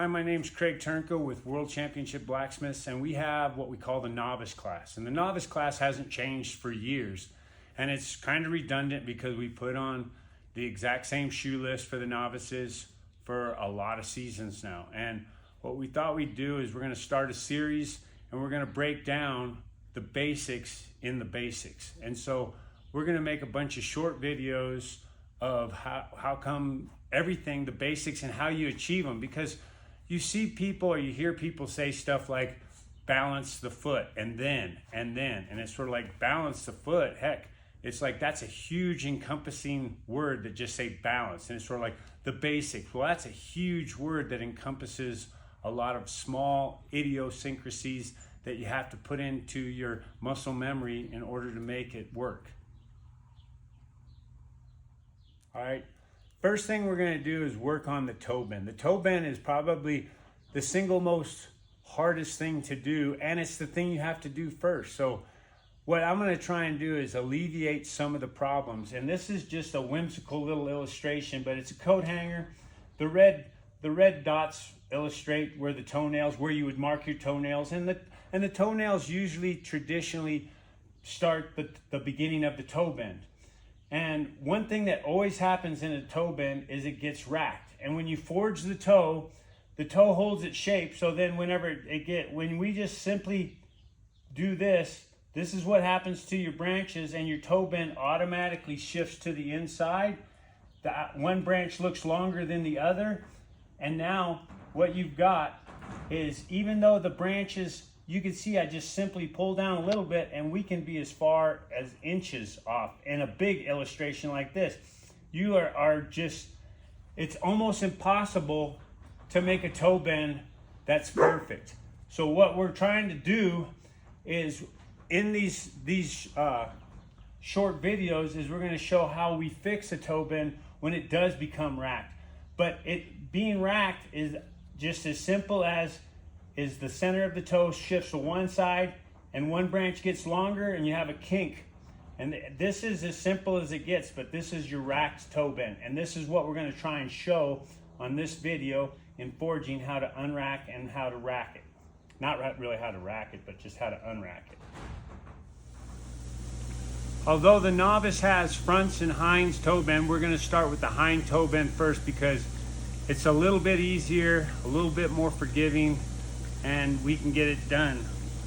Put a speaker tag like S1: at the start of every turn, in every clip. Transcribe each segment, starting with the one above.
S1: Hi, my name's Trnka with World Championship Blacksmiths, and we have what we call the novice class. And the novice class hasn't changed for years, and it's kind of redundant because we put on the exact same shoe list for the novices for a lot of seasons now. And what we thought we'd do is we're going to start a series, and we're going to break down the basics in the basics. And so we're going to make a bunch of short videos of how come everything, the basics, and how you achieve them, because you see people or you hear people say stuff like balance the foot and it's sort of like balance the foot. Heck, it's like that's a huge encompassing word that just say balance, and it's sort of like the basics. Well, that's a huge word that encompasses a lot of small idiosyncrasies that you have to put into your muscle memory in order to make it work. All right. First thing we're going to do is work on the toe bend. The toe bend is probably the single most hardest thing to do, and it's the thing you have to do first. So what I'm going to try and do is alleviate some of the problems. And this is just a whimsical little illustration, but it's a coat hanger. The red dots illustrate where the toenails, where you would mark your toenails, and the toenails usually traditionally start the beginning of the toe bend. And one thing that always happens in a toe bend is it gets racked. And when you forge the toe holds its shape. So then when we just simply do this is what happens to your branches, and your toe bend automatically shifts to the inside. One branch looks longer than the other. And now what you've got is, even though the branches, you can see I just simply pull down a little bit and we can be as far as inches off. In a big illustration like this, you are just, it's almost impossible to make a toe bend that's perfect. So what we're trying to do is, in these short videos, is we're going to show how we fix a toe bend when it does become racked. But it being racked is just as simple as is the center of the toe shifts to one side and one branch gets longer and you have a kink. And this is as simple as it gets, but this is your racked toe bend. And this is what we're going to try and show on this video in forging, how to unrack and how to rack it. Not really how to rack it, but just how to unrack it. Although the novice has fronts and hinds toe bend, we're going to start with the hind toe bend first because it's a little bit easier, a little bit more forgiving, and we can get it done.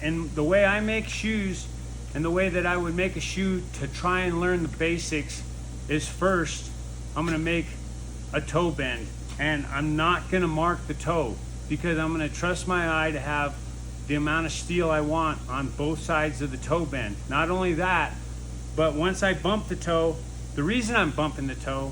S1: And the way I make shoes, and the way that I would make a shoe to try and learn the basics, is first I'm going to make a toe bend, and I'm not going to mark the toe because I'm going to trust my eye to have the amount of steel I want on both sides of the toe bend. Not only that, but once I bump the toe, the reason I'm bumping the toe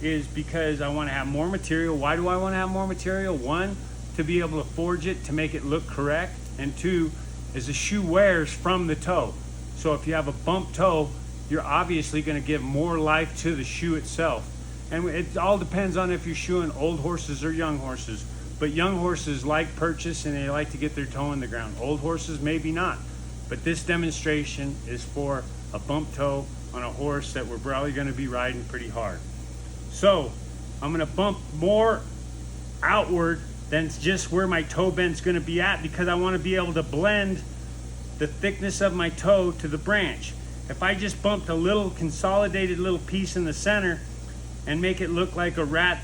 S1: is because I want to have more material. Why do I want to have more material? One, to be able to forge it to make it look correct, and two, is the shoe wears from the toe. So if you have a bumped toe, you're obviously going to give more life to the shoe itself. And it all depends on if you're shoeing old horses or young horses. But young horses like purchase and they like to get their toe in the ground. Old horses maybe not. But this demonstration is for a bumped toe on a horse that we're probably going to be riding pretty hard. So I'm going to bump more outward than just where my toe bend's going to be at, because I want to be able to blend the thickness of my toe to the branch. If I just bumped a little consolidated little piece in the center and make it look like a rat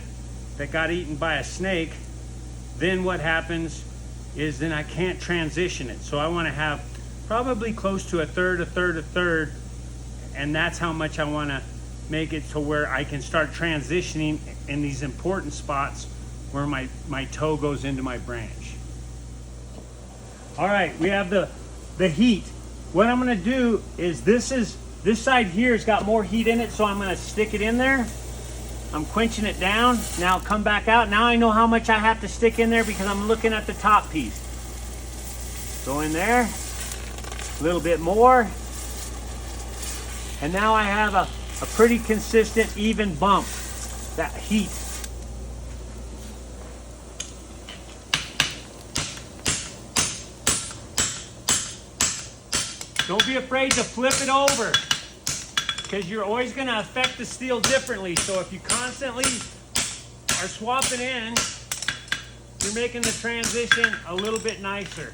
S1: that got eaten by a snake, then what happens is then I can't transition it. So I want to have probably close to a third, and that's how much I want to make it to where I can start transitioning in these important spots where my toe goes into my branch. All right, we have the heat. What I'm gonna do is this side here has got more heat in it, so I'm gonna stick it in there. I'm quenching it down. Now come back out. Now I know how much I have to stick in there because I'm looking at the top piece. Go in there, a little bit more. And now I have a pretty consistent, even bump, that heat. Don't be afraid to flip it over, because you're always going to affect the steel differently. So if you constantly are swapping in, you're making the transition a little bit nicer.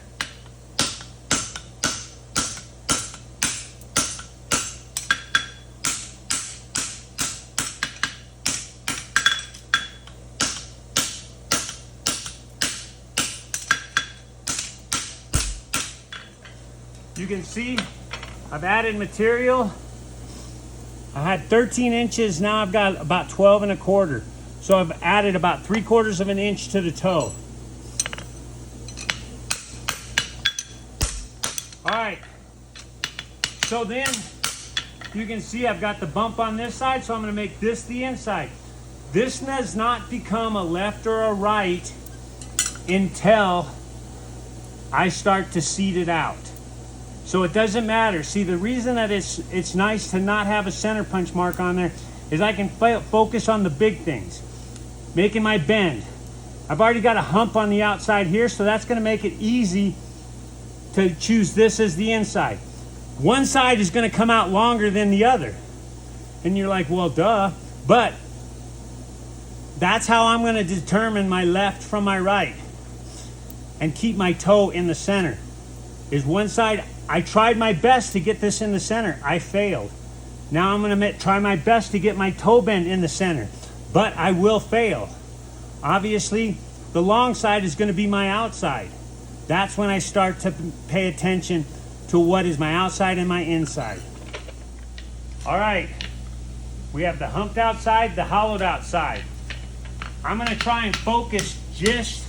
S1: You can see I've added material. I had 13 inches, now I've got about 12 and a quarter. So I've added about 3/4 of an inch to the toe. All right, so then you can see I've got the bump on this side, so I'm gonna make this the inside. This does not become a left or a right until I start to seed it out. So it doesn't matter. See, the reason that it's nice to not have a center punch mark on there is I can focus on the big things. Making my bend. I've already got a hump on the outside here, so that's gonna make it easy to choose this as the inside. One side is gonna come out longer than the other. And you're like, well, duh. But that's how I'm gonna determine my left from my right and keep my toe in the center. Is one side, I tried my best to get this in the center. I failed. Now I'm gonna try my best to get my toe bend in the center, but I will fail. Obviously, the long side is gonna be my outside. That's when I start to pay attention to what is my outside and my inside. All right, we have the humped outside, the hollowed outside. I'm gonna try and focus just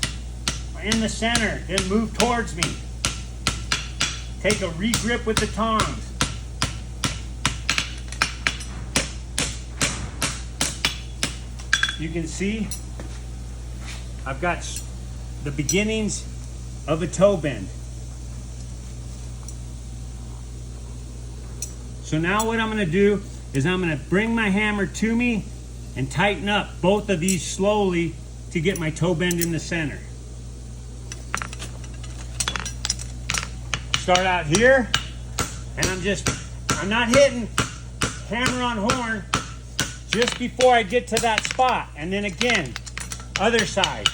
S1: in the center and move towards me. Take a re-grip with the tongs. You can see I've got the beginnings of a toe bend. So now what I'm gonna do is I'm gonna bring my hammer to me and tighten up both of these slowly to get my toe bend in the center. Start out here, and I'm not hitting hammer on horn just before I get to that spot. And then again, other side.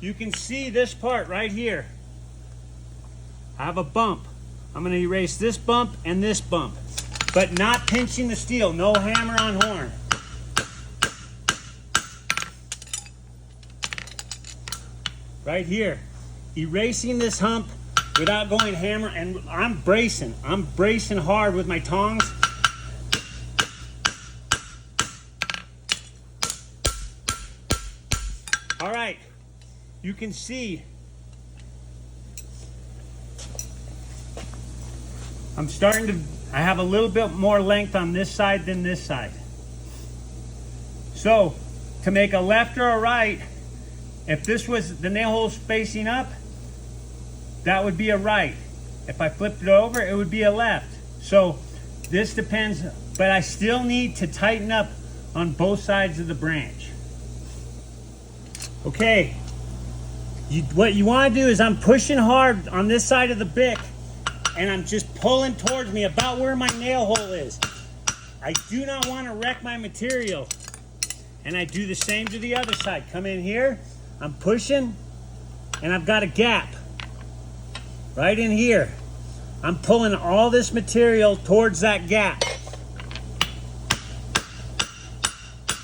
S1: You can see this part right here. I have a bump. I'm gonna erase this bump and this bump, but not pinching the steel, no hammer on horn. Right here, erasing this hump without going hammer, and I'm bracing hard with my tongs. All right, you can see I have a little bit more length on this side than this side. So to make a left or a right, if this was the nail holes facing up, that would be a right. If I flipped it over, it would be a left. So this depends, but I still need to tighten up on both sides of the branch. Okay, what you want to do is I'm pushing hard on this side of the bick, and I'm just pulling towards me about where my nail hole is. I do not want to wreck my material. And I do the same to the other side. Come in here, I'm pushing, and I've got a gap right in here. I'm pulling all this material towards that gap.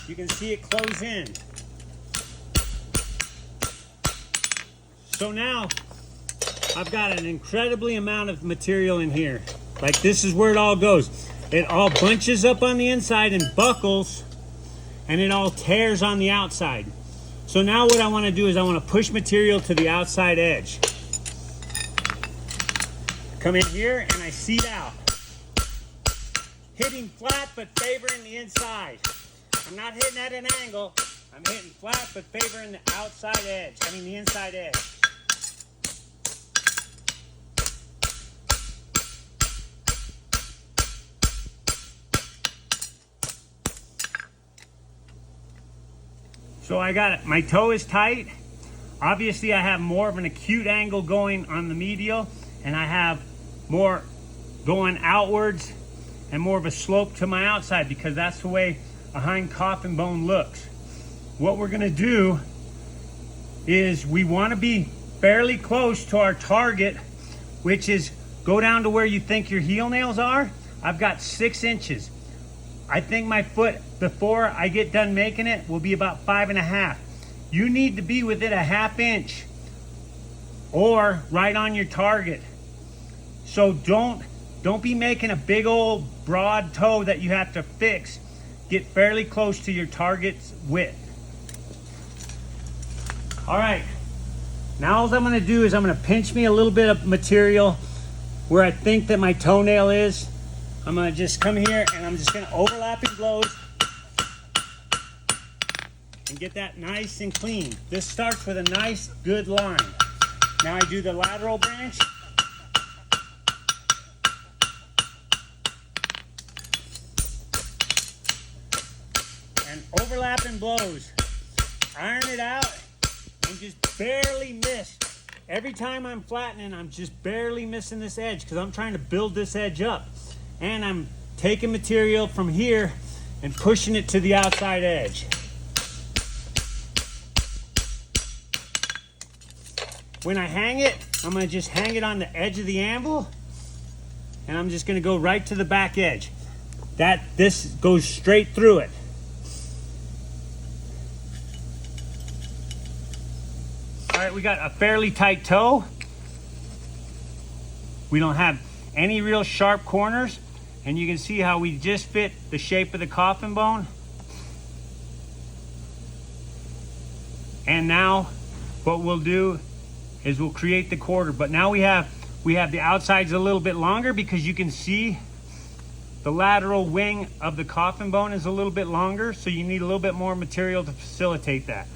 S1: You can see it close in. So now I've got an incredibly amount of material in here. Like, this is where it all goes. It all bunches up on the inside and buckles, and it all tears on the outside. So now what I want to do is I want to push material to the outside edge. Come in here and I seed out. Hitting flat but favoring the inside. I'm not hitting at an angle. I'm hitting flat but favoring the outside edge. I mean the inside edge. So I got it. My toe is tight. Obviously I have more of an acute angle going on the medial, and I have more going outwards and more of a slope to my outside, because that's the way a hind coffin bone looks. What we're gonna do is we wanna be fairly close to our target, which is go down to where you think your heel nails are. I've got 6 inches. I think my foot, before I get done making it, will be about 5.5. You need to be within a 1/2 inch or right on your target. So don't be making a big old broad toe that you have to fix. Get fairly close to your target's width. All right, now all I'm gonna do is I'm gonna pinch me a little bit of material where I think that my toenail is. I'm gonna just come here and I'm just gonna overlapping blows and get that nice and clean. This starts with a nice, good line. Now I do the lateral branch. And overlapping blows. Iron it out and just barely miss. Every time I'm flattening, I'm just barely missing this edge because I'm trying to build this edge up. And I'm taking material from here and pushing it to the outside edge. When I hang it, I'm gonna just hang it on the edge of the anvil, and I'm just gonna go right to the back edge. This goes straight through it. All right, we got a fairly tight toe. We don't have any real sharp corners, and you can see how we just fit the shape of the coffin bone. And now what we'll do is we'll create the quarter, but now we have the outsides a little bit longer because you can see the lateral wing of the coffin bone is a little bit longer, so you need a little bit more material to facilitate that.